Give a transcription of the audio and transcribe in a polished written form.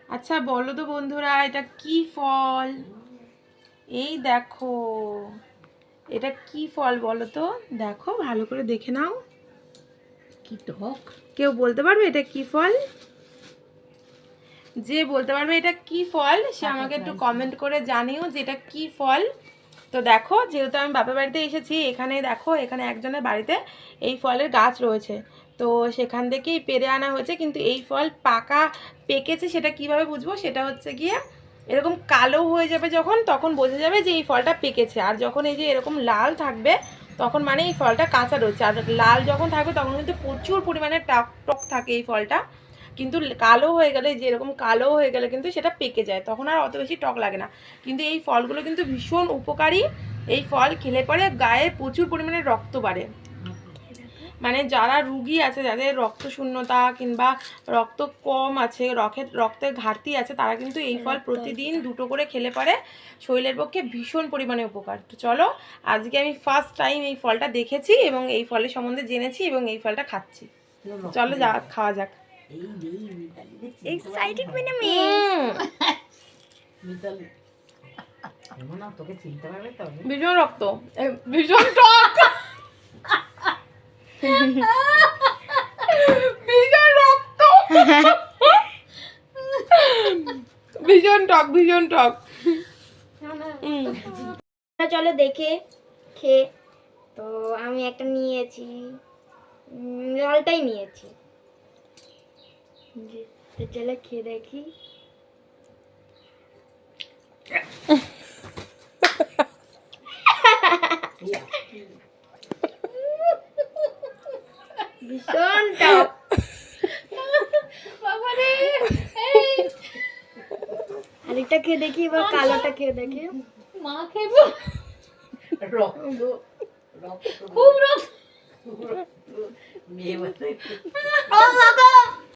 আচ্ছা বলো তো বন্ধুরা, এটা কি ফল? এই দেখো, এটা কি ফল বলো তো? দেখো ভালো করে দেখে নাও। কি টক! কেউ বলতে পারবে এটা কি ফল? যে বলতে পারবে এটা কি ফল সে আমাকে একটু কমেন্ট করে জানিও যে এটা কি ফল। তো দেখো, যেহেতু আমি বাপের বাড়িতে এসেছি, এখানে দেখো এখানে একজনের বাড়িতে এই ফলের গাছ রয়েছে। তো সেখান থেকেই পেড়ে আনা হয়েছে, কিন্তু এই ফল পাকা পেকেছে সেটা কিভাবে বুঝবো? সেটা হচ্ছে গিয়ে এরকম কালো হয়ে যাবে যখন, তখন বোঝা যাবে যে এই ফলটা পেকেছে। আর যখন এই যে এরকম লাল থাকবে তখন মানে এই ফলটা কাঁচা রয়েছে। আর লাল যখন থাকবে তখন কিন্তু প্রচুর পরিমাণে টক টক থাকে এই ফলটা। কিন্তু কালো হয়ে গেলে, যে এরকম কালো হয়ে গেলে কিন্তু সেটা পেকে যায়, তখন আর অত বেশি টক লাগে না। কিন্তু এই ফলগুলো কিন্তু ভীষণ উপকারী। এই ফল খেলে পরে গায়ে প্রচুর পরিমাণে রক্ত বাড়ে। মানে যারা রুগী আছে, যাদের রক্ত শূন্যতা কিংবা রক্ত কম আছে, রক্তের ঘাটতি আছে, তারা কিন্তু এই ফল প্রতিদিন 2টো করে খেলে পরে শরীরের পক্ষে ভীষণ পরিমাণে উপকার। তো চলো, আজকে আমি ফার্স্ট টাইম এই ফলটা দেখেছি এবং এই ফলের সম্বন্ধে জেনেছি এবং এই ফলটা খাচ্ছি। চলো খাওয়া যাক। এক্সাইটেড মানে আমি মিতালি এমন না, তোকে চিনতে পারবে তো? ভীষণ রক্ত, ভীষণ টক, ভীষণ রক্ত, ভীষণ টক, ভীষণ টক। চলো দেখে খেয়ে। তো আমি একটা নিয়েছি, লালটাই নিয়েছি। তো চলো খেয়ে দেখি। ভীষণ টক। আরেকটা খেয়ে দেখি, এবার কালোটা খেয়ে দেখি। মা খেবো। রক্ত রক্ত খুব রক্ত মেয়ে বলতে